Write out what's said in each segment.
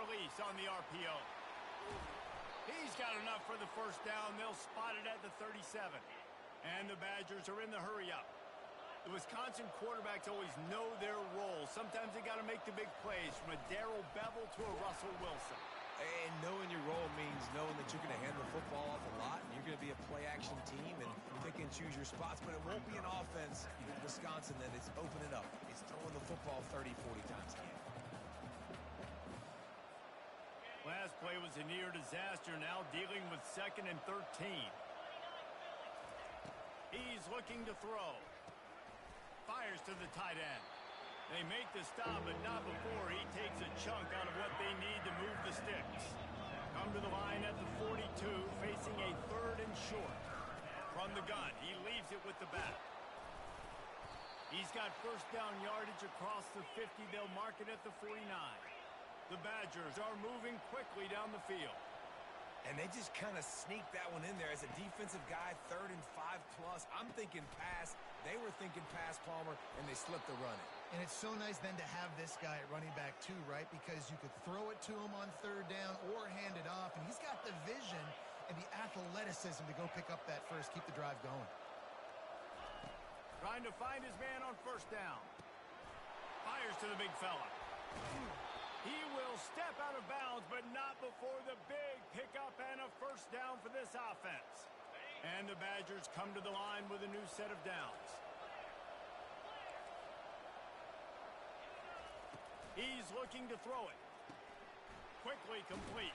release on the RPO. He's got enough for the first down. They'll spot it at the 37. And the Badgers are in the hurry-up. The Wisconsin quarterbacks always know their role. Sometimes they got to make the big plays, from a Darrell Bevell to a Russell Wilson. And knowing your role means knowing that you're going to hand the football off a lot, and you're going to be a play-action team and pick and choose your spots. But it won't be an offense in Wisconsin that is opening up. It's throwing the football 30, 40 times a game. Last play was a near disaster, now dealing with 2nd and 13. He's looking to throw. Fires to the tight end. They make the stop, but not before he takes a chunk out of what they need to move the sticks. Come to the line at the 42, facing a 3rd and short. From the gun, he leaves it with the back. He's got first down yardage across the 50. They'll mark it at the 49. The Badgers are moving quickly down the field. And they just kind of sneaked that one in there as a defensive guy, 3rd and 5+. I'm thinking pass. They were thinking pass, Palmer, and they slipped the run in. And it's so nice then to have this guy at running back too, right? Because you could throw it to him on 3rd down or hand it off. And he's got the vision and the athleticism to go pick up that first, keep the drive going. Trying to find his man on first down. Fires to the big fella. He will step out of bounds, but not before the big pickup and a first down for this offense. And the Badgers come to the line with a new set of downs. He's looking to throw it. Quickly complete.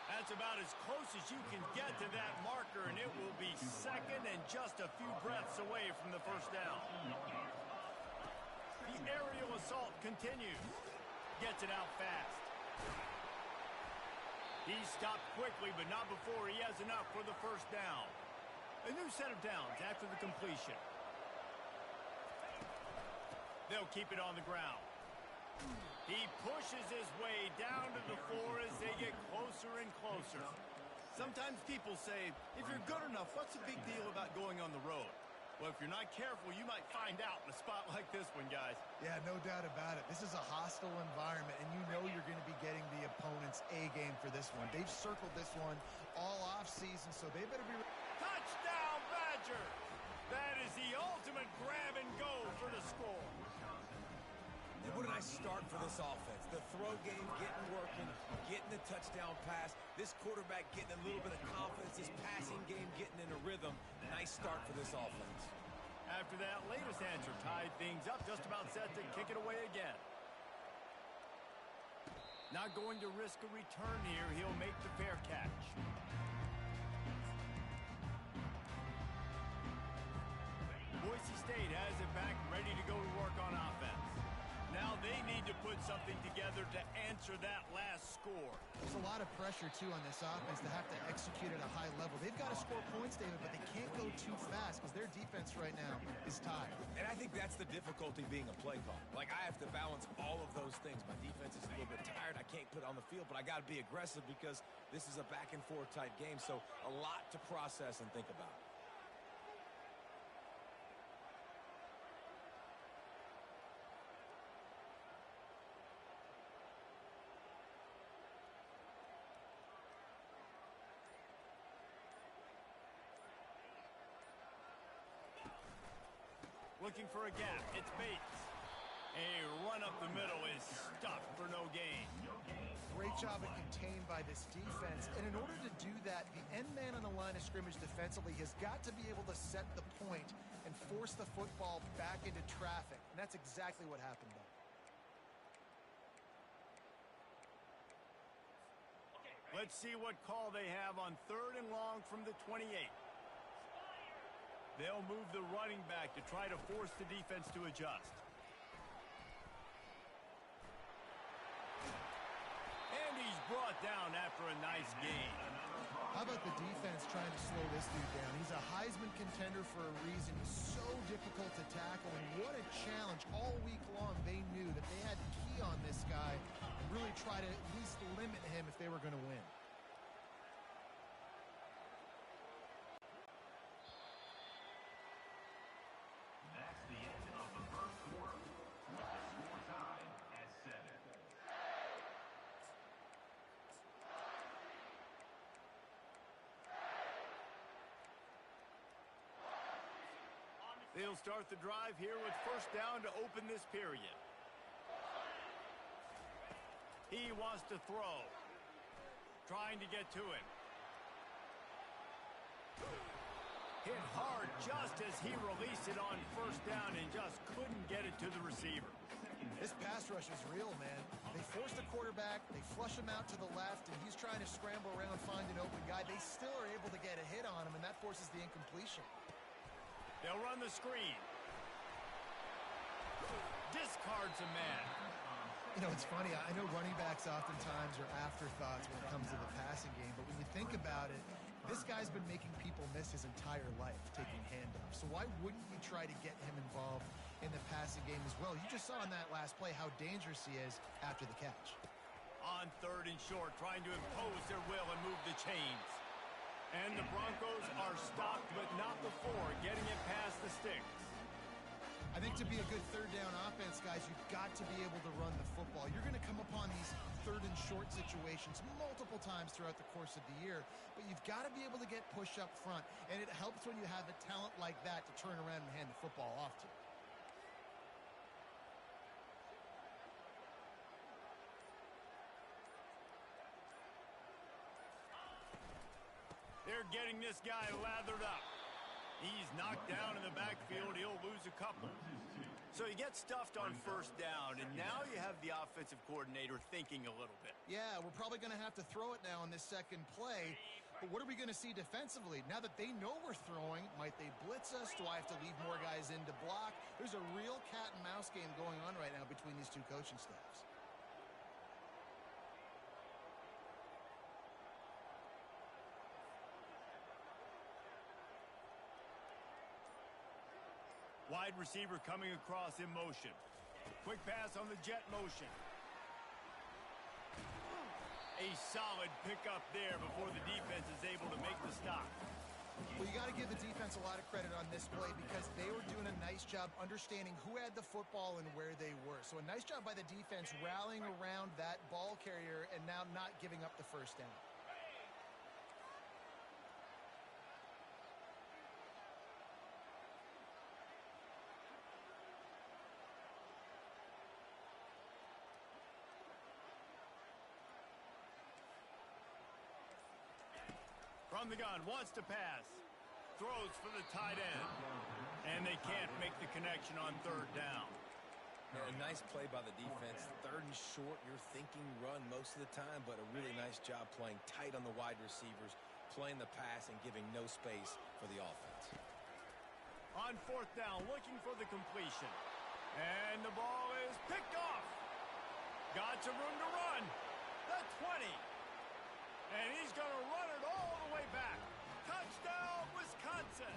That's about as close as you can get to that marker, and it will be 2nd and just a few breaths away from the first down. The aerial assault continues. Gets it out fast. He stopped quickly, but not before he has enough for the first down. A new set of downs after the completion. They'll keep it on the ground. He pushes his way down to the 4 as they get closer and closer. Sometimes people say, if you're good enough, what's the big deal about going on the road? Well, if you're not careful, you might find out in a spot like this one, guys. Yeah, no doubt about it. This is a hostile environment, and you know you're going to be getting the opponent's A-game for this one. They've circled this one all offseason, so they better be... Touchdown, Badger! That is the ultimate grab and go for the score. And what a nice start for this offense. The throw game getting working, getting the touchdown pass. This quarterback getting a little bit of confidence. This passing game getting in a rhythm. Nice start for this offense. After that latest answer tied things up, just about set to kick it away again. Not going to risk a return here. He'll make the fair catch. Boise State has it back, ready to go to work on offense. Now they need to put something together to answer that last score. There's a lot of pressure, too, on this offense to have to execute at a high level. They've got to score points, David, but they can't go too fast because their defense right now is tired. And I think that's the difficulty being a play caller. Like, I have to balance all of those things. My defense is a little bit tired. I can't put it on the field, but I got to be aggressive because this is a back-and-forth type game, so a lot to process and think about. Looking for a gap. It's Bates. A run up the middle is stuffed for no gain. Great job at contained by this defense. And in order to do that, the end man on the line of scrimmage defensively has got to be able to set the point and force the football back into traffic. And that's exactly what happened, though. Let's see what call they have on 3rd and long from the 28. They'll move the running back to try to force the defense to adjust. And he's brought down after a nice gain. How about the defense trying to slow this dude down? He's a Heisman contender for a reason. He's so difficult to tackle, and what a challenge. All week long, they knew that they had to key on this guy and really try to at least limit him if they were going to win. That's the end of the first quarter. With the score tied at 7. They'll start the drive here with first down to open this period. He wants to throw. Trying to get to him. Hit hard just as he released it on first down and just couldn't get it to the receiver. This pass rush is real, man. They force the quarterback, they flush him out to the left, and he's trying to scramble around, find an open guy. They still are able to get a hit on him, and that forces the incompletion. They'll run the screen. Discards a man. You know, it's funny. I know running backs oftentimes are afterthoughts when it comes to the passing game, but when you think about it, this guy's been making people miss his entire life taking handoffs. So why wouldn't you try to get him involved in the passing game as well? You just saw in that last play how dangerous he is after the catch. On third and short, trying to impose their will and move the chains. And the Broncos are stopped, but not before getting it past the sticks. I think to be a good third down offense, guys, you've got to be able to run the football. You're going to come upon these third and short situations multiple times throughout the course of the year, but you've got to be able to get push up front, and it helps when you have a talent like that to turn around and hand the football off to. They're getting this guy lathered up. He's knocked down in the backfield. He'll lose a couple. So you get stuffed on first down, and now you have the offensive coordinator thinking a little bit. Yeah, we're probably going to have to throw it now in this second play. But what are we going to see defensively? Now that they know we're throwing, might they blitz us? Do I have to leave more guys in to block? There's a real cat and mouse game going on right now between these two coaching staffs. Wide receiver coming across in motion. Quick pass on the jet motion. A solid pickup there before the defense is able to make the stop. Well, you got to give the defense a lot of credit on this play because they were doing a nice job understanding who had the football and where they were. So a nice job by the defense rallying around that ball carrier and now not giving up the first down. From the gun, wants to pass. Throws for the tight end. And they can't make the connection on third down. Yeah, a nice play by the defense. Third and short, you're thinking run most of the time, but a really nice job playing tight on the wide receivers, playing the pass and giving no space for the offense. On fourth down, looking for the completion. And the ball is picked off. Got some room to run. The 20. And he's going to run it all the way back. Touchdown, Wisconsin.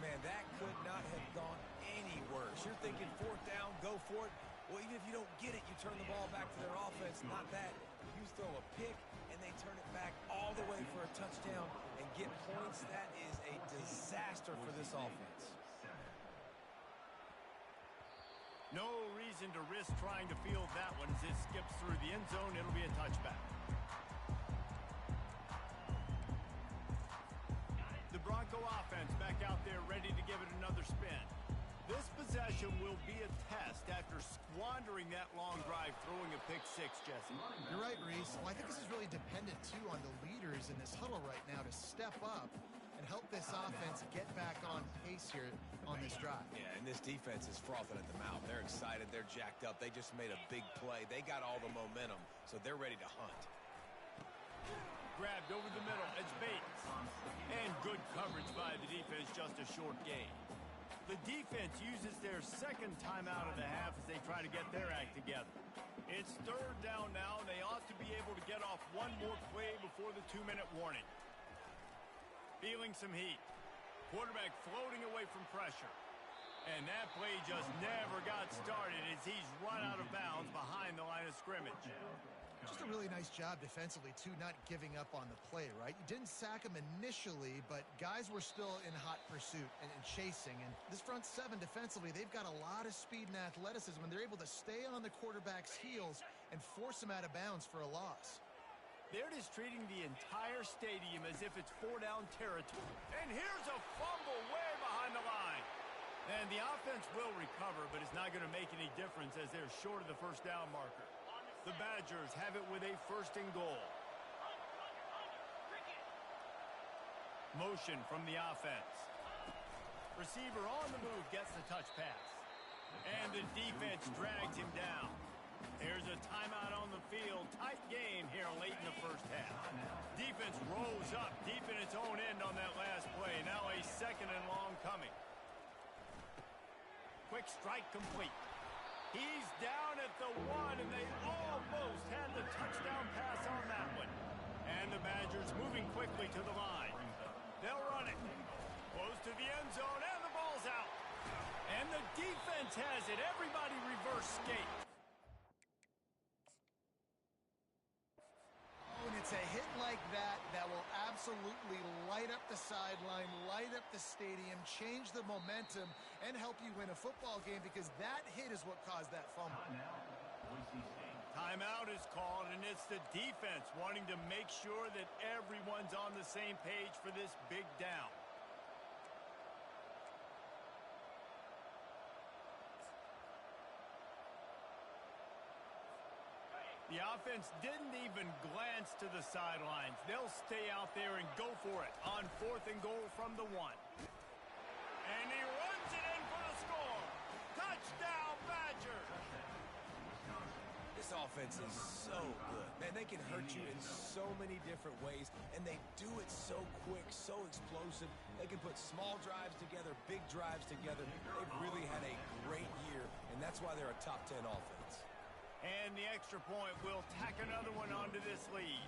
Man, that could not have gone any worse. You're thinking fourth down, go for it. Well, even if you don't get it, you turn the ball back to their offense. Not that. You throw a pick, and they turn it back all the way for a touchdown and get points. That is a disaster for this offense. No reason to risk trying to field that one as it skips through the end zone. It'll be a touchback. The Bronco offense back out there ready to give it another spin. This possession will be a test after squandering that long drive, throwing a pick six, Jesse. You're right, Reese. Well, I think this is really dependent, too, on the leaders in this huddle right now to step up and help this offense get back on pace here on this drive. Yeah, and this defense is frothing at the mouth. They're excited. They're jacked up. They just made a big play. They got all the momentum, so they're ready to hunt. Grabbed over the middle. It's Bates. And good coverage by the defense, just a short gain. The defense uses their second timeout of the half as they try to get their act together. It's third down now, and they ought to be able to get off one more play before the 2-minute warning. Feeling some heat. Quarterback floating away from pressure. And that play just never got started as he's run out of bounds behind the line of scrimmage. Just a really nice job defensively, too, not giving up on the play, right? You didn't sack him initially, but guys were still in hot pursuit and chasing. And this front seven defensively, they've got a lot of speed and athleticism, and they're able to stay on the quarterback's heels and force him out of bounds for a loss. They're just treating the entire stadium as if it's four-down territory. And here's a fumble way behind the And the offense will recover, but it's not going to make any difference as they're short of the first down marker. The Badgers have it with a first and goal. Motion from the offense. Receiver on the move gets the touch pass. And the defense drags him down. There's a timeout on the field. Tight game here late in the first half. Defense rose up deep in its own end on that last play. Now a second and long coming. Quick strike complete. He's down at the 1, and they almost had the touchdown pass on that one. And the Badgers moving quickly to the line. They'll run it. Close to the end zone, and the ball's out. And the defense has it. Everybody reverse skate. And it's a hit like that that will absolutely light up the sideline, light up the stadium, change the momentum, and help you win a football game, because that hit is what caused that fumble. Timeout is called, and it's the defense wanting to make sure that everyone's on the same page for this big down. The offense didn't even glance to the sidelines. They'll stay out there and go for it on 4th and goal from the 1. And he runs it in for the score. Touchdown, Badger! This offense is so good. Man, they can hurt you in so many different ways, and they do it so quick, so explosive. They can put small drives together, big drives together. They've really had a great year, and that's why they're a top 10 offense. And the extra point will tack another one onto this lead.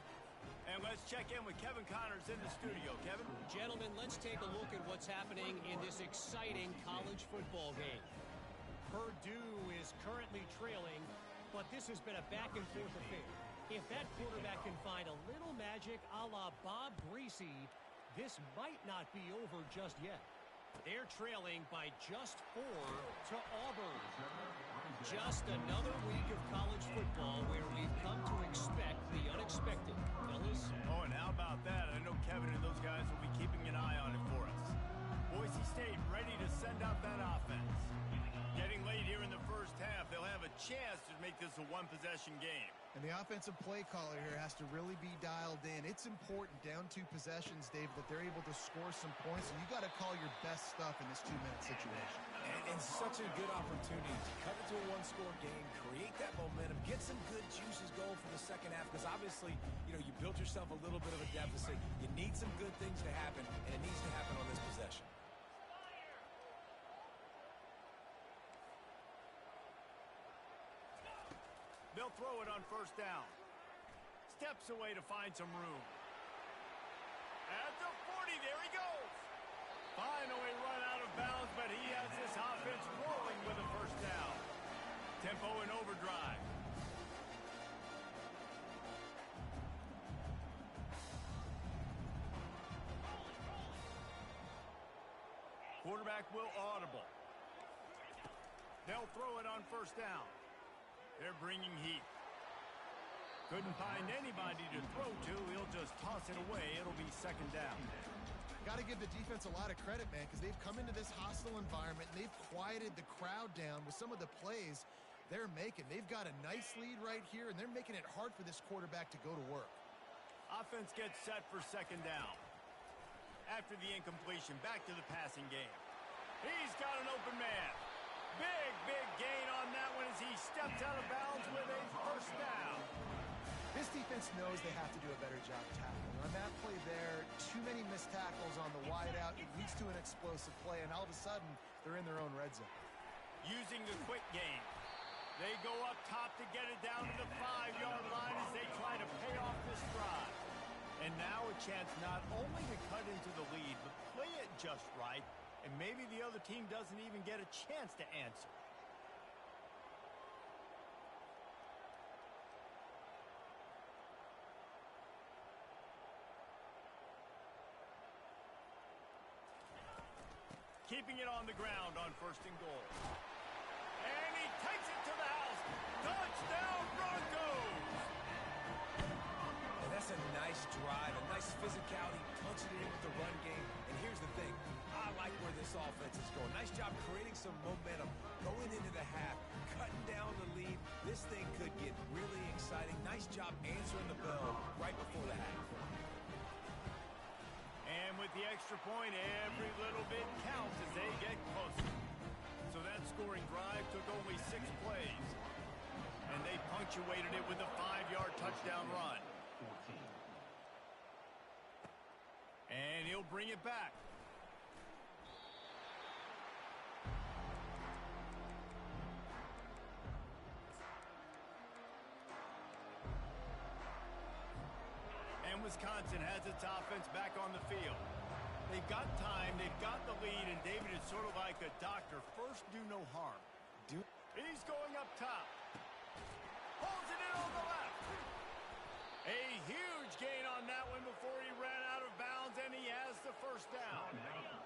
And let's check in with Kevin Connors in the studio. Kevin? Gentlemen, let's take a look at what's happening in this exciting college football game. Purdue is currently trailing, but this has been a back-and-forth affair. If that quarterback can find a little magic a la Bob Greasy, this might not be over just yet. They're trailing by just 4 to Auburn. Just another week of college football where we've come to expect the unexpected. Fellas? Oh, and how about that? I know Kevin and those guys will be keeping an eye on it for us. Boise State ready to send out that offense. Getting late here in the first half, they'll have a chance to make this a one-possession game. And the offensive play caller here has to really be dialed in. It's important down 2 possessions, Dave, that they're able to score some points, and you got to call your best stuff in this 2-minute situation. And such a good opportunity to cut into a one-score game, create that momentum, get some good juices going for the second half, because obviously, you built yourself a little bit of a deficit. You need some good things to happen, and it needs to happen on this possession. They'll throw it on first down. Steps away to find some room. At the 40, there he goes. Finally run out of bounds, but he has this offense rolling with a first down. Tempo in overdrive. Quarterback will audible. They'll throw it on first down. They're bringing heat. Couldn't find anybody to throw to. He'll just toss it away. It'll be second down. Got to give the defense a lot of credit, man, because they've come into this hostile environment, and they've quieted the crowd down with some of the plays they're making. They've got a nice lead right here, and they're making it hard for this quarterback to go to work. Offense gets set for second down. After the incompletion, back to the passing game. He's got an open man. Big gain on that one as he steps out of bounds with a first down. This defense knows they have to do a better job tackling. On that play there, too many missed tackles on the wideout. It leads to an explosive play, and all of a sudden, they're in their own red zone. Using the quick game. They go up top to get it down to the 5-yard line as they try to pay off this drive. And now a chance not only to cut into the lead, but play it just right. And maybe the other team doesn't even get a chance to answer. Keeping it on the ground on first and goal. And he takes it to the house. Touchdown, Broncos! And that's a nice drive, a nice physicality, punching it in with the run game. And here's the thing. I like where this offense is going. Nice Nice job creating some momentum going into the half, cutting down the lead. This thing could get really exciting. Nice job answering the bell right before the half. And with the extra point, every little bit counts as they get closer. So that scoring drive took only 6 plays. And they punctuated it with a 5-yard touchdown run. And he'll bring it back. And Wisconsin has its offense back on the field. They've got time, they've got the lead, and David is sort of like a doctor. First, do no harm. He's going up top. Holds it in on the left. A huge gain on that one before he ran out of bounds, and he has the first down.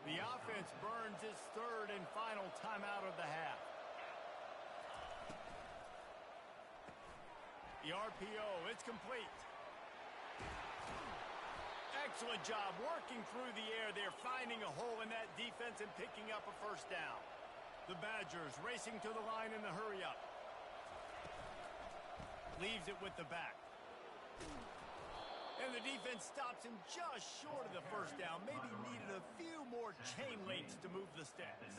The offense burns its third and final timeout of the half. The RPO, it's complete. Excellent job working through the air there, finding a hole in that defense and picking up a first down. The Badgers racing to the line in the hurry-up. Leaves it with the back. And the defense stops him just short of the first down. Maybe needed a few more chain links to move the sticks.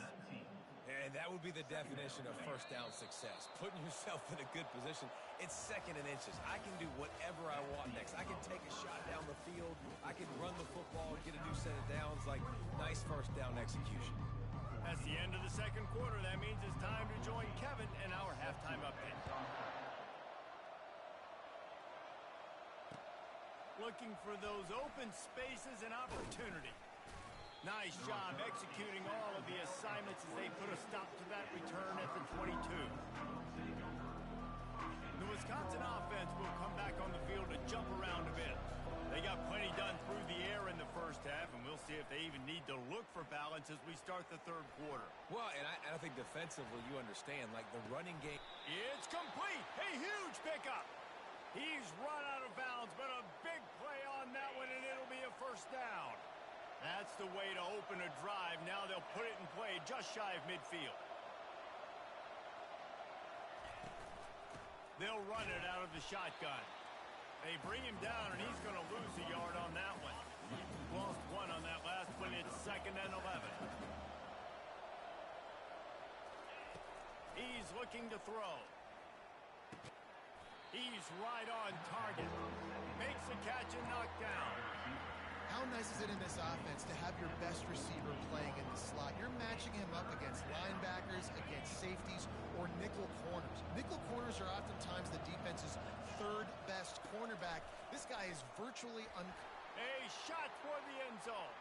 And that would be the definition of first down success. Putting yourself in a good position. It's second and inches. I can do whatever I want next. I can take a shot down the field. I can run the football, get a new set of downs. Like, nice first down execution. That's the end of the second quarter. That means it's time to join Kevin in our halftime update. Looking for those open spaces and opportunity. Nice job executing all of the assignments as they put a stop to that return at the 22. The Wisconsin offense will come back on the field to jump around a bit. They got plenty done through the air in the first half, and we'll see if they even need to look for balance as we start the third quarter. Well, and I think defensively you understand, like the running game. It's complete. A huge pickup. He's run out of bounds, but a big play on that one, and it'll be a first down. That's the way to open a drive. Now they'll put it in play just shy of midfield. They'll run it out of the shotgun. They bring him down, and he's going to lose a yard on that one. Lost one on that last one. It's 2nd and 11. He's looking to throw. He's right on target. Makes the catch and knocked down. How nice is it in this offense to have your best receiver playing in the slot? You're matching him up against linebackers, against safeties, or nickel corners. Nickel corners are oftentimes the defense's third best cornerback. This guy is virtually A shot for the end zone.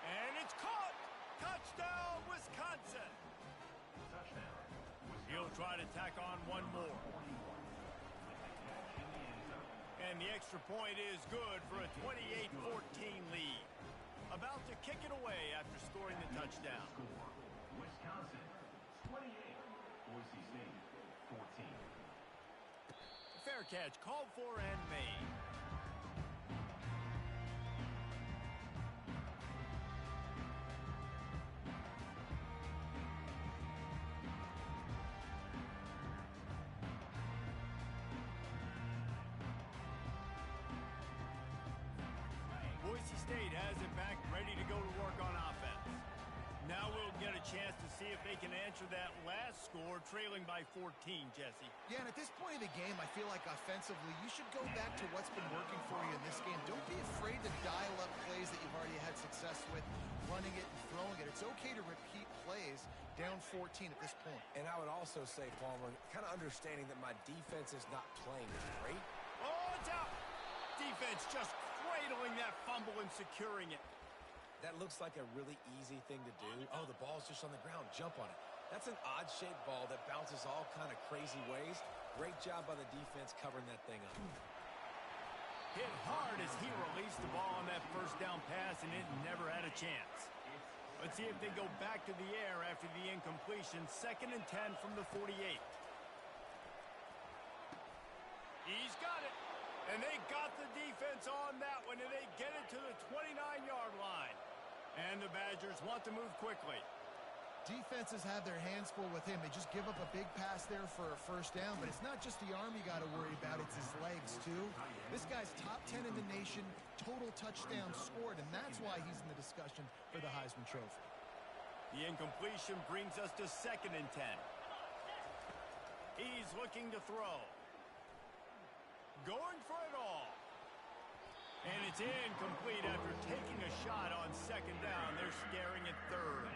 And it's caught. Touchdown, Wisconsin. He'll try to tack on one more. And the extra point is good for a 28-14 lead. About to kick it away after scoring the touchdown. Wisconsin 28, Boise State 14. Fair catch called for and made. Boise State has it back, ready to go to work on offense. Now we'll get a chance to see if they can answer that last score, trailing by 14, Jesse. Yeah, and at this point of the game, I feel like offensively, you should go back to what's been working for you in this game. Don't be afraid to dial up plays that you've already had success with, running it and throwing it. It's okay to repeat plays down 14 at this point. And I would also say, Palmer, kind of understanding that my defense is not playing great. Oh, it's out. Defense just cradling that fumble and securing it. That looks like a really easy thing to do. Oh, the ball's just on the ground. Jump on it. That's an odd-shaped ball that bounces all kind of crazy ways. Great job by the defense covering that thing up. Hit hard as he released the ball on that first down pass, and it never had a chance. Let's see if they go back to the air after the incompletion. 2nd and 10 from the 48. He's got it. And they got the defense on that one, and they get it to the 29-yard line. And the Badgers want to move quickly. Defenses have their hands full with him. They just give up a big pass there for a first down, but it's not just the arm you got to worry about, it's his legs too. This guy's top 10 in the nation, total touchdowns scored, and that's why he's in the discussion for the Heisman Trophy. The incompletion brings us to 2nd and 10. He's looking to throw. Going for it all. And it's incomplete after taking a shot on 2nd down. They're staring at 3rd.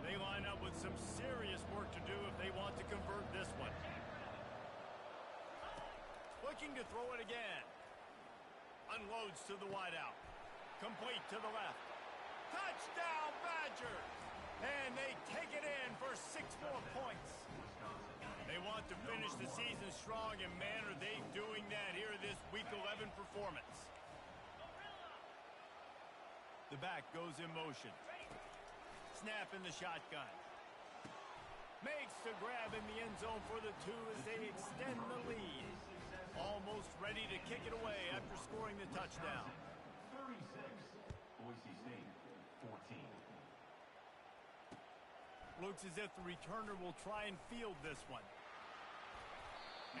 They line up with some serious work to do if they want to convert this one. Looking to throw it again. Unloads to the wideout. Complete to the left. Touchdown, Badgers! And they take it in for 6 more points. They want to finish the season strong, and man, are they doing that here this Week 11 performance. The back goes in motion. Snap in the shotgun. Makes the grab in the end zone for the 2 as they extend the lead. Almost ready to kick it away after scoring the touchdown. 36. Boise State, 14. Looks as if the returner will try and field this one.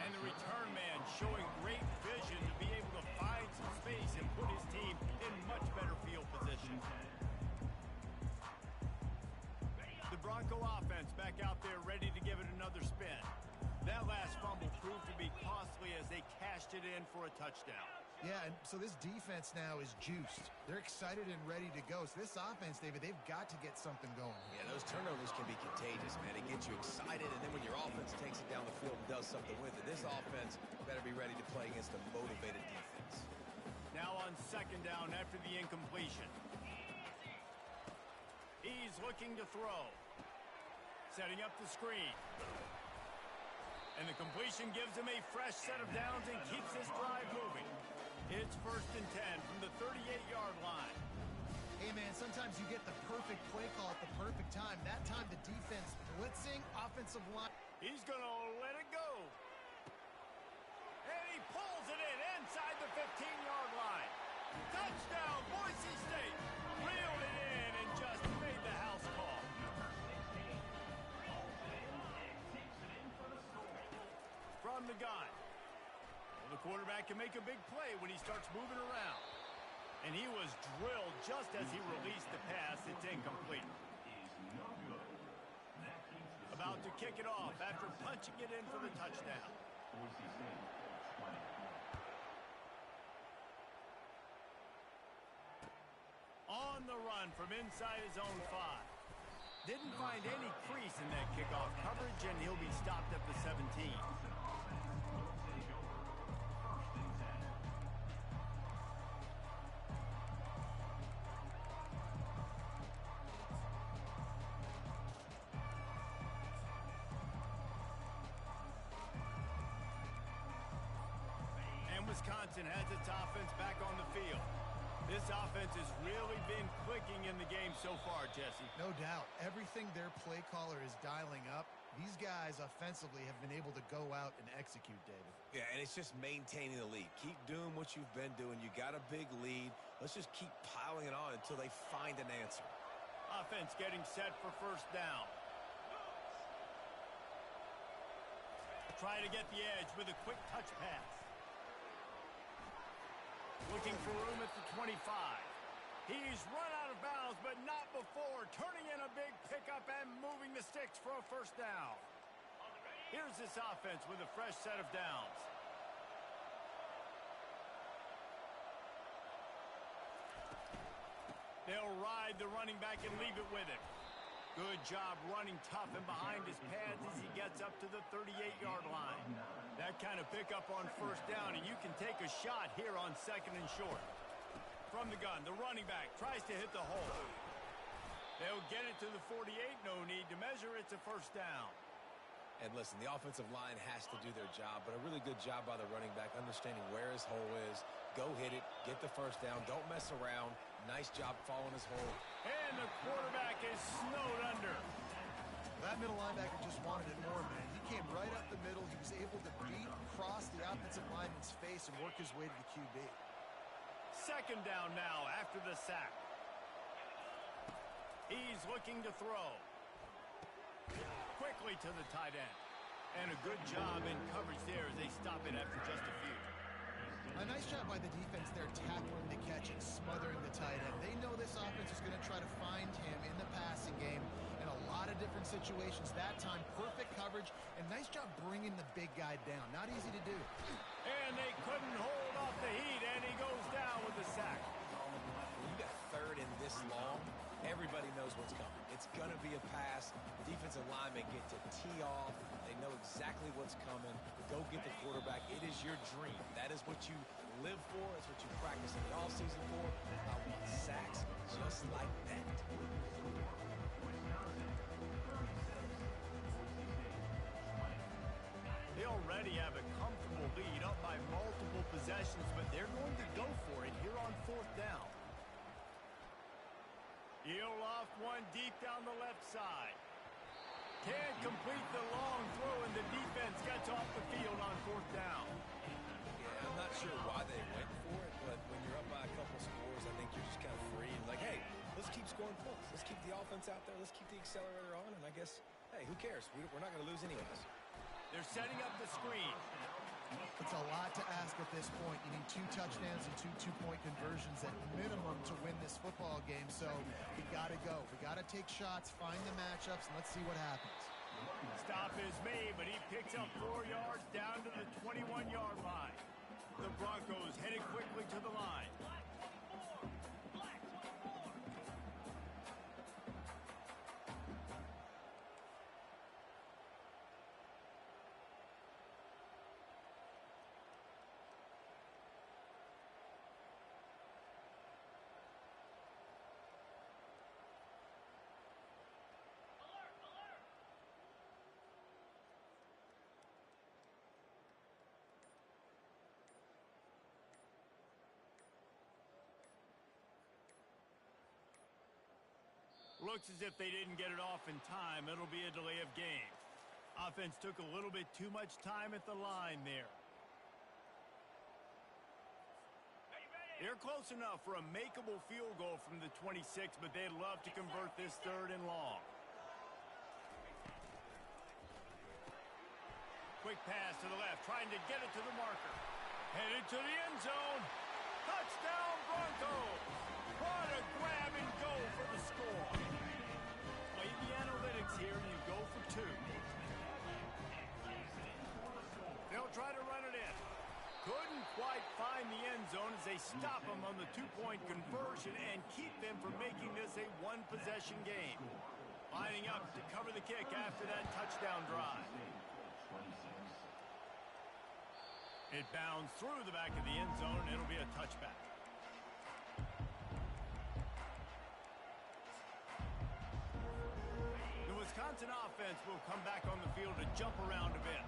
And the return man showing great vision to be able to find some space and put his team in much better field position. The Bronco offense back out there ready to give it another spin. That last fumble proved to be costly as they cashed it in for a touchdown. Yeah, and so this defense now is juiced. They're excited and ready to go. So this offense, David, they've got to get something going. Yeah, those turnovers can be contagious, man. It gets you excited, and then when your offense takes it down the field and does something with it, this offense better be ready to play against a motivated defense. Now on 2nd down after the incompletion. He's looking to throw. Setting up the screen. And the completion gives him a fresh set of downs and keeps this drive moving. It's 1st and 10 from the 38-yard line. Hey, man, sometimes you get the perfect play call at the perfect time. That time the defense blitzing, offensive line. He's going to let it go. And he pulls it in inside the 15-yard line. Touchdown, Boise State. Reeled it in and just made the house call. From the gun. Well, the quarterback can make a big play when he starts moving around. And he was drilled just as he released the pass. It's incomplete. About to kick it off after punching it in for the touchdown. Boise State, 20. On the run from inside his own 5. Didn't find any crease in that kickoff coverage, and he'll be stopped at the 17. Wisconsin has its offense back on the field. This offense has really been clicking in the game so far, Jesse. No doubt. Everything their play caller is dialing up, these guys offensively have been able to go out and execute, David. Yeah, and it's just maintaining the lead. Keep doing what you've been doing. You got a big lead. Let's just keep piling it on until they find an answer. Offense getting set for 1st down. Try to get the edge with a quick touch pass. Looking for room at the 25. He's run out of bounds, but not before. Turning in a big pickup and moving the sticks for a 1st down. Here's this offense with a fresh set of downs. They'll ride the running back and leave it with him. Good job running tough and behind his pads as he gets up to the 38-yard line. That kind of pickup on 1st down, and you can take a shot here on 2nd and short. From the gun, the running back tries to hit the hole. They'll get it to the 48, no need to measure. It's a 1st down. And listen, the offensive line has to do their job, but a really good job by the running back understanding where his hole is. Go hit it, get the 1st down, don't mess around. Nice job following his hole. And the quarterback is snowed under. That middle linebacker just wanted it more, man. He came right up the middle. He was able to beat across the offensive lineman's face and work his way to the QB. 2nd down now after the sack. He's looking to throw. Quickly to the tight end. And a good job in coverage there as they stop it after just a few. A nice job by the defense there, tackling the catch and smothering the tight end. They know this offense is going to try to find him in the passing game in a lot of different situations. That time, perfect coverage, and nice job bringing the big guy down. Not easy to do. And they couldn't hold off the heat, and he goes down with the sack. When you got third and this long, everybody knows what's coming. It's going to be a pass. Defensive linemen get to tee off. They know exactly what's coming. Go get the quarterback. It is your dream. That is what you live for. It's what you practice in the offseason for. I want sacks just like that. They already have a comfortable lead up by multiple possessions, but they're going to go for it here on 4th down. He'll loft one deep down the left side. Can't complete the long throw, and the defense gets off the field on 4th down. Yeah, I'm not sure why they went for it, but when you're up by a couple scores, I think you're just kind of free and like, hey, let's keep scoring points. Let's keep the offense out there. Let's keep the accelerator on, and I guess, hey, who cares? We're not going to lose anyways. They're setting up the screen. It's a lot to ask at this point. You need 2 touchdowns and 2 two-point conversions at minimum to win this football game. So we got to go. We got to take shots, find the matchups, and let's see what happens. Stop is made, but he picks up 4 yards down to the 21-yard line. The Broncos headed quickly to the line. Looks as if they didn't get it off in time. It'll be a delay of game. Offense took a little bit too much time at the line there. They're close enough for a makeable field goal from the 26, but they'd love to convert this 3rd and long. Quick pass to the left, trying to get it to the marker. Headed to the end zone. Touchdown Broncos! What a grab and go for the score. Play the analytics here, and you go for 2. They'll try to run it in. Couldn't quite find the end zone as they stop them on the 2-point conversion and keep them from making this a 1-possession game. Lining up to cover the kick after that touchdown drive. It bounds through the back of the end zone, and it'll be a touchback. The Wisconsin offense will come back on the field to jump around a bit.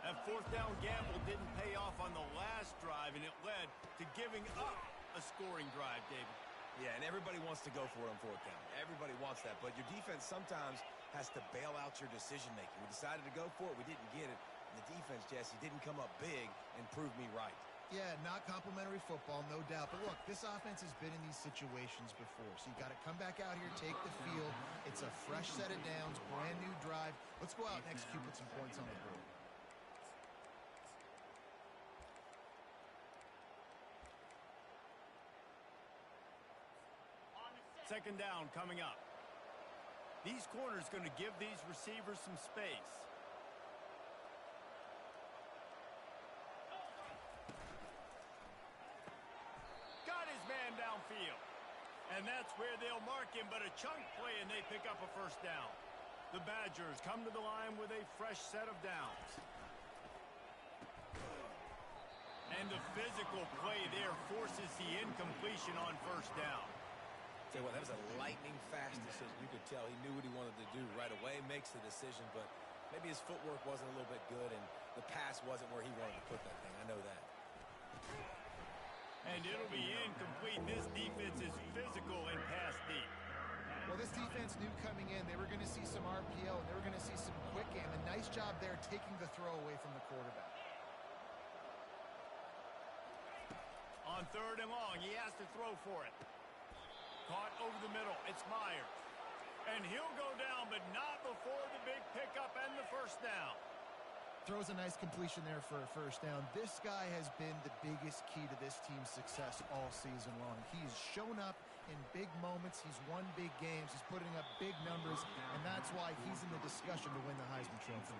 That 4th down gamble didn't pay off on the last drive, and it led to giving up a scoring drive, David. Yeah, and everybody wants to go for it on 4th down. Everybody wants that, but your defense sometimes has to bail out your decision-making. We decided to go for it. We didn't get it. And the defense, Jesse, didn't come up big and prove me right. Yeah, not complimentary football, no doubt. But look, this offense has been in these situations before. So you got to come back out here, take the field. It's a fresh set of downs, brand new drive. Let's go out and execute, put some points on the board. Second down coming up. These corners going to give these receivers some space. Got his man downfield. And that's where they'll mark him, but a chunk play, and they pick up a 1st down. The Badgers come to the line with a fresh set of downs. And the physical play there forces the incompletion on 1st down. Tell you what, that was a lightning-fast decision. You could tell he knew what he wanted to do right away, makes the decision, but maybe his footwork wasn't a little bit good, and the pass wasn't where he wanted to put that thing. I know that. And it'll be incomplete. This defense is physical and pass deep. Well, this defense knew coming in they were going to see some RPO, and they were going to see some quick game. A nice job there taking the throw away from the quarterback. On 3rd and long, he has to throw for it. Caught over the middle. It's Myers. And he'll go down, but not before the big pickup and the first down. Throws a nice completion there for a first down. This guy has been the biggest key to this team's success all season long. He's shown up in big moments. He's won big games. He's putting up big numbers, and that's why he's in the discussion to win the Heisman Trophy.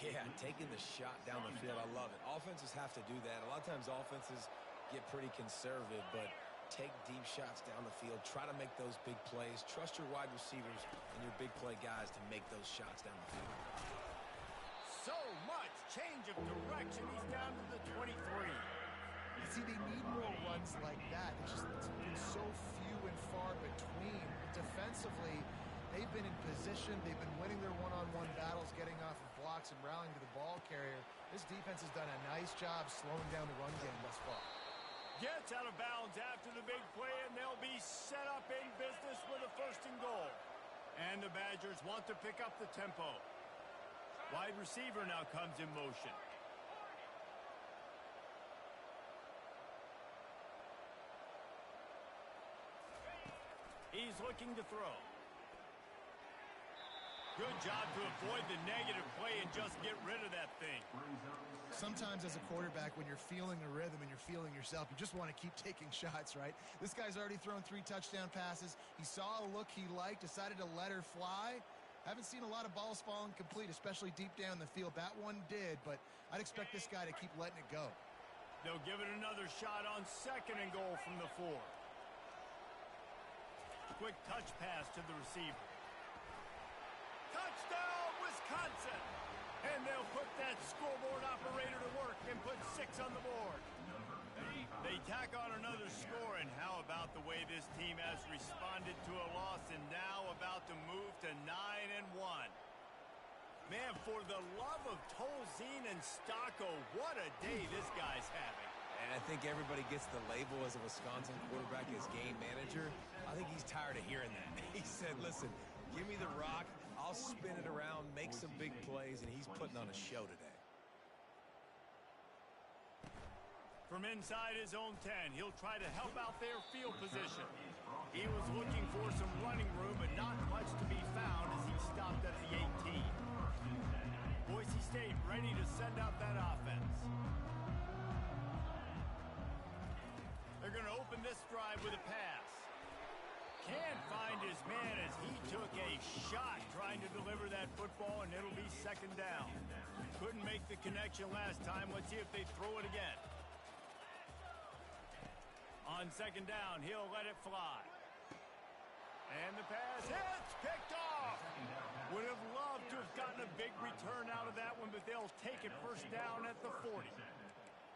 Yeah, taking the shot down the field, I love it. Offenses have to do that. A lot of times offenses get pretty conservative, but take deep shots down the field. Try to make those big plays. Trust your wide receivers and your big play guys to make those shots down the field. So much change of direction. He's down to the 23. You see, they need more runs like that. It's been so few and far between. Defensively, they've been in position. They've been winning their one-on-one battles, getting off of blocks and rallying to the ball carrier. This defense has done a nice job slowing down the run game thus far. Gets out of bounds after the big play, and they'll be set up in business with a first and goal. And the Badgers want to pick up the tempo. Wide receiver now comes in motion. He's looking to throw. Good job to avoid the negative play and just get rid of that thing. Sometimes as a quarterback, when you're feeling a rhythm and you're feeling yourself, you just want to keep taking shots, right? This guy's already thrown 3 touchdown passes. He saw a look he liked, decided to let her fly. Haven't seen a lot of balls falling complete, especially deep down the field. That one did, but I'd expect this guy to keep letting it go. They'll give it another shot on second and goal from the 4. Quick touch pass to the receiver. Touchdown, Wisconsin! And they'll put that scoreboard operator to work and put 6 on the board. They tack on another score, and how about the way this team has responded to a loss and now about to move to 9-1. Man, for the love of Tolzien and Stocco, what a day this guy's having. And I think everybody gets the label as a Wisconsin quarterback as game manager. I think he's tired of hearing that. He said, listen, give me the rock, I'll spin it around, make some big plays, and he's putting on a show today. From inside his own 10, he'll try to help out their field position. He was looking for some running room, but not much to be found as he stopped at the 18. Boise State ready to send out that offense. They're going to open this drive with a pass. Can't find his man as he took a shot trying to deliver that football, and it'll be second down. Couldn't make the connection last time. Let's see if they throw it again. On second down, he'll let it fly. And the pass hits, picked off. Would have loved to have gotten a big return out of that one, but they'll take it first down at the 40.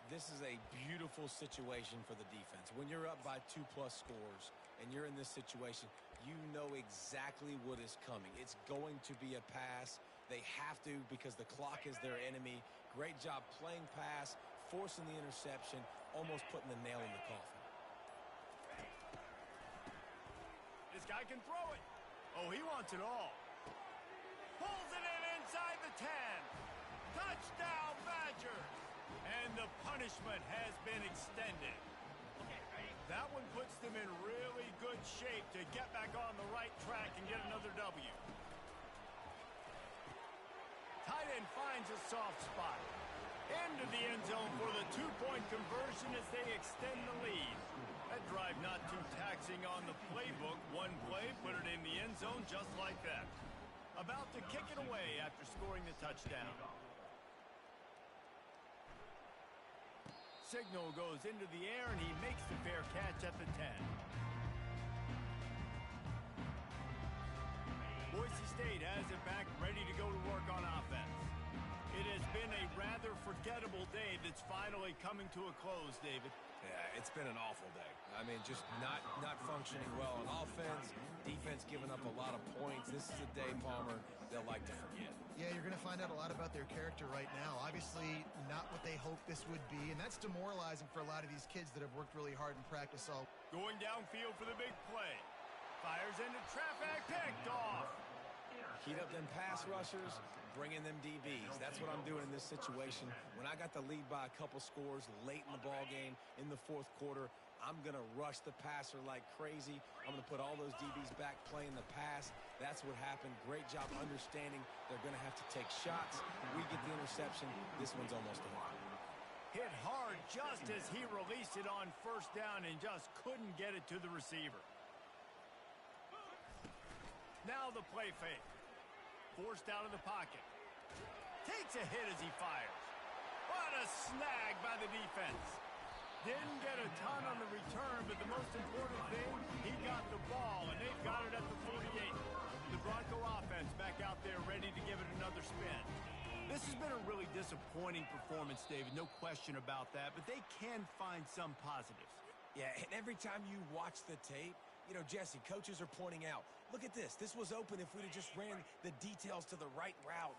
This is a beautiful situation for the defense. When you're up by 2+ scores and you're in this situation, you know exactly what is coming. It's going to be a pass. They have to because the clock is their enemy. Great job playing pass, forcing the interception, almost putting the nail in the coffin. This guy can throw it. Oh, he wants it all. Pulls it in inside the 10. Touchdown, Badgers. And the punishment has been extended. That one puts them in really good shape to get back on the right track and get another W. Tight end finds a soft spot. Into the end zone for the 2-point conversion as they extend the lead. That drive not too taxing on the playbook. One play, put it in the end zone just like that. About to kick it away after scoring the touchdown. Signal goes into the air, and he makes the fair catch at the 10. Boise State has it back, ready to go to work on offense. It has been a rather forgettable day that's finally coming to a close, David. Yeah, it's been an awful day. I mean, just not functioning well on offense, defense giving up a lot of points. This is a day, Palmer, they'll like to forget. Yeah, you're going to find out a lot about their character right now. Obviously, not what they hoped this would be, and that's demoralizing for a lot of these kids that have worked really hard in practice all. Going downfield for the big play. Fires into traffic, picked off. Heat up them pass rushers, bring in them DBs. That's what I'm doing in this situation. When I got the lead by a couple scores late in the ball game, in the fourth quarter, I'm going to rush the passer like crazy. I'm going to put all those DBs back playing the pass. That's what happened. Great job understanding they're going to have to take shots. We get the interception. This one's almost over. Hit hard just as he released it on first down and just couldn't get it to the receiver. Now the play fake. Forced out of the pocket. Takes a hit as he fires. What a snag by the defense. Didn't get a ton on the return, but the most important thing, he got the ball, and they've got it at the 48. The Bronco offense back out there ready to give it another spin. This has been a really disappointing performance, David, no question about that, but they can find some positives. Yeah, and every time you watch the tape, you know, Jesse, coaches are pointing out, look at this. This was open if we'd have just ran the details to the right route,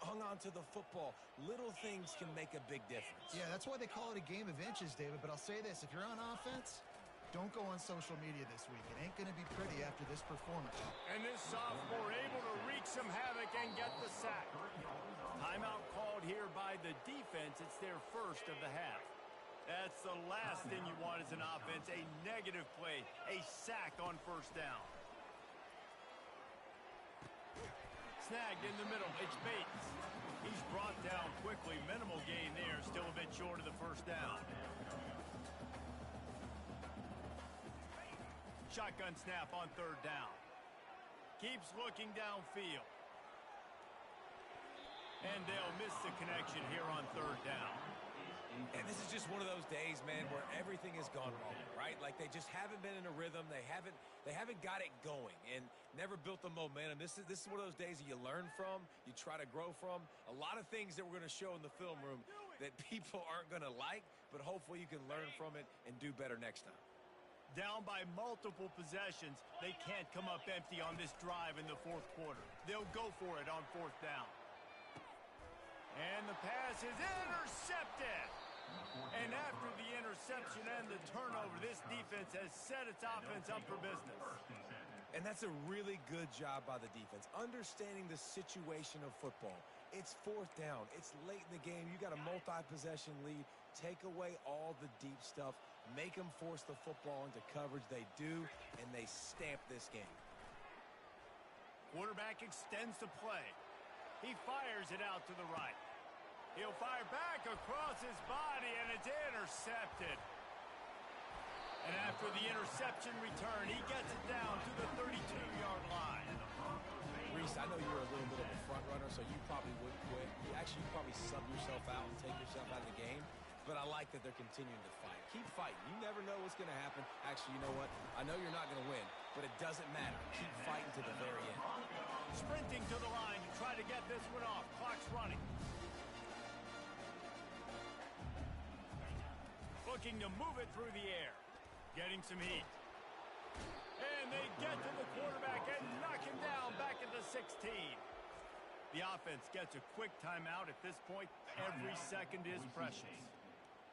hung on to the football. Little things can make a big difference. Yeah, that's why they call it a game of inches, David. But I'll say this, if you're on offense, don't go on social media this week. It ain't going to be pretty after this performance. And this sophomore able to wreak some havoc and get the sack. Timeout called here by the defense. It's their first of the half. That's the last thing you want as an offense, a negative play, a sack on first down. Snagged in the middle, it's Bates. He's brought down quickly, minimal gain there, still a bit short of the first down. Shotgun snap on third down. Keeps looking downfield. And they'll miss the connection here on third down. And this is just one of those days, man, where everything has gone wrong, right? Like they just haven't been in a rhythm. They haven't got it going and never built the momentum. This is one of those days that you learn from, you try to grow from. A lot of things that we're going to show in the film room that people aren't going to like, but hopefully you can learn from it and do better next time. Down by multiple possessions, they can't come up empty on this drive in the fourth quarter. They'll go for it on fourth down. And the pass is intercepted. And after the interception and the turnover, this defense has set its offense up for business. And that's a really good job by the defense, understanding the situation of football. It's fourth down. It's late in the game. You got a multi-possession lead. Take away all the deep stuff. Make them force the football into coverage. They do, and they stamp this game. Quarterback extends the play. He fires it out to the right. He'll fire back across his body, and it's intercepted. And after the interception return, he gets it down to the 32-yard line. Reese, I know you're a little bit of a front runner, so you probably would quit. You probably sub yourself out and take yourself out of the game. But I like that they're continuing to fight. Keep fighting. You never know what's going to happen. Actually, you know what? I know you're not going to win, but it doesn't matter. Keep fighting to the very end. Sprinting to the line to try to get this one off. Clock's running. Looking to move it through the air. Getting some heat. And they get to the quarterback and knock him down back at the 16. The offense gets a quick timeout at this point. Every second is precious.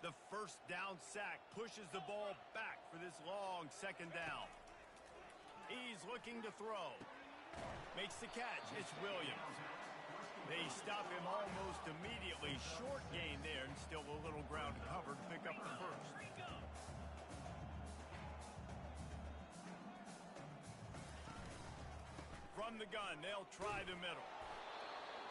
The first down sack pushes the ball back for this long second down. He's looking to throw. Makes the catch. It's Williams. They stop him almost immediately. Short gain there and still a little ground to cover to pick up the first. From the gun, they'll try the middle.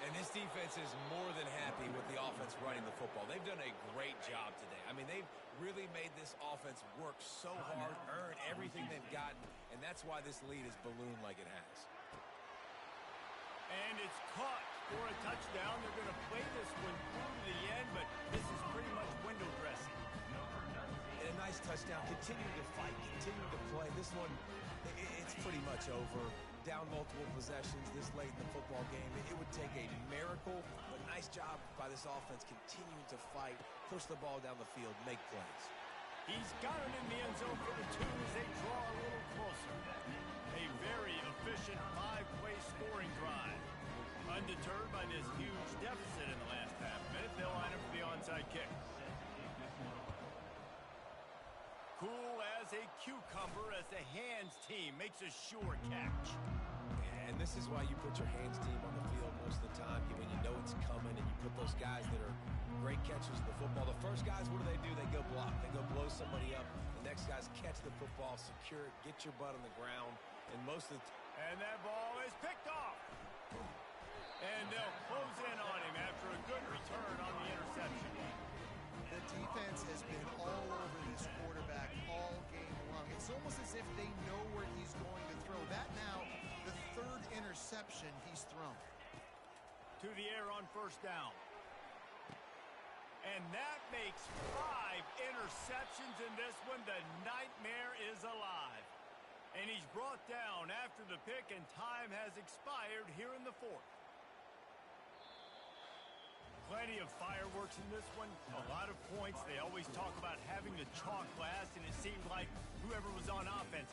And this defense is more than happy with the offense running the football. They've done a great job today. I mean, they've really made this offense work so hard, earn everything they've gotten, and that's why this lead is ballooned like it has. And it's caught for a touchdown. They're going to play this one through to the end, but this is pretty much window dressing. And a nice touchdown. Continue to fight, continue to play. This one, it's pretty much over. Down multiple possessions this late in the football game. It would take a miracle, but nice job by this offense continuing to fight, push the ball down the field, make plays. He's got it in the end zone for the two as they draw a little closer. A very efficient five-play scoring drive. Undeterred by this huge deficit in the last half minute, they'll line up for the onside kick. Cool as a cucumber as the hands team makes a sure catch. And this is why you put your hands team on the field most of the time when you know it's coming, and you put those guys that are great catchers of the football. The first guys, what do? They go block. They go blow somebody up. The next guys catch the football, secure it, get your butt on the ground. And most of the And that ball is picked off. And they'll close in on him after a good return on the interception. The defense has been all over this quarterback all game long. It's almost as if they know where he's going to throw. That now, the third interception he's thrown. To the air on first down. And that makes 5 interceptions in this one. The nightmare is alive. And he's brought down after the pick, and time has expired here in the fourth. Plenty of fireworks in this one. A lot of points. They always talk about having the chalk last, and it seemed like whoever was on offense